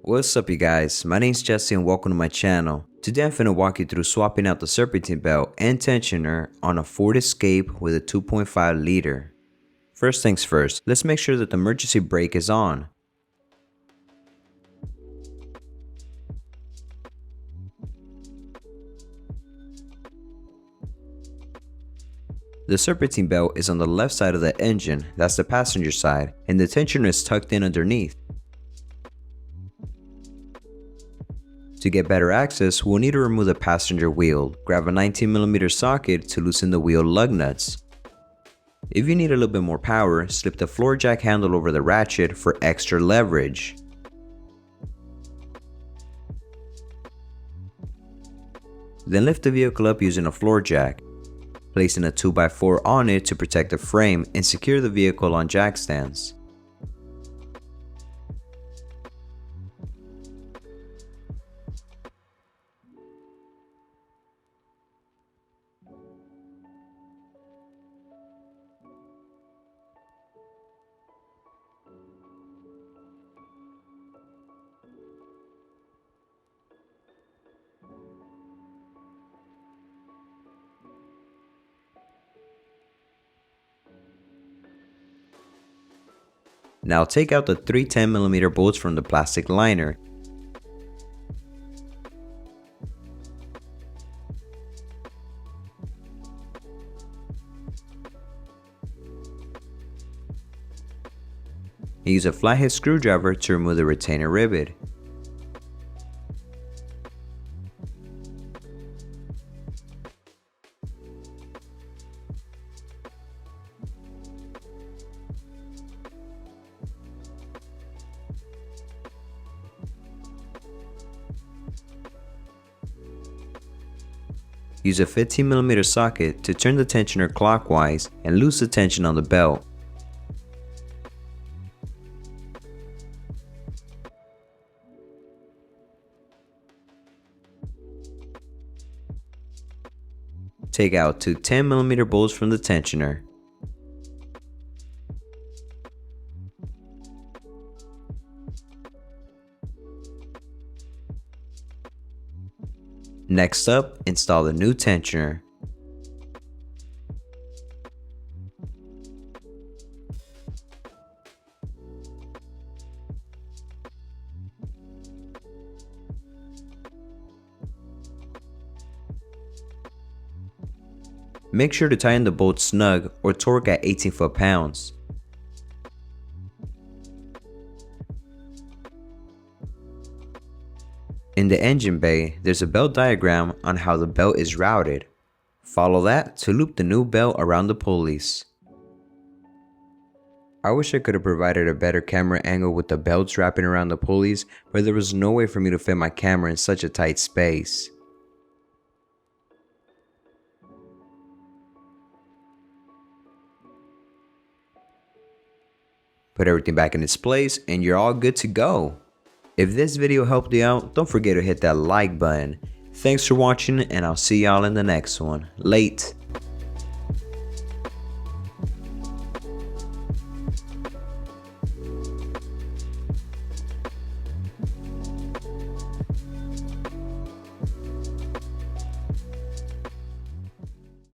What's up you guys, my name's Jesse and welcome to my channel. Today I'm finna walk you through swapping out the Serpentine belt and tensioner on a Ford Escape with a 2.5 liter. First things first, let's make sure that the emergency brake is on. The Serpentine belt is on the left side of the engine, that's the passenger side, and the tensioner is tucked in underneath. To get better access, we'll need to remove the passenger wheel. Grab a 19mm socket to loosen the wheel lug nuts. If you need a little bit more power, slip the floor jack handle over the ratchet for extra leverage. Then lift the vehicle up using a floor jack, placing a 2x4 on it to protect the frame and secure the vehicle on jack stands. Now take out the 3 10mm bolts from the plastic liner. Use a flathead screwdriver to remove the retainer rivet. Use a 15mm socket to turn the tensioner clockwise and loose the tension on the belt. Take out 2 10mm bolts from the tensioner. Next up, install the new tensioner. Make sure to tighten the bolt snug or torque at 18 foot-pounds. In the engine bay, there's a belt diagram on how the belt is routed. Follow that to loop the new belt around the pulleys. I wish I could have provided a better camera angle with the belts wrapping around the pulleys, but there was no way for me to fit my camera in such a tight space. Put everything back in its place and you're all good to go. If this video helped you out, don't forget to hit that like button. Thanks for watching and I'll see y'all in the next one. Late.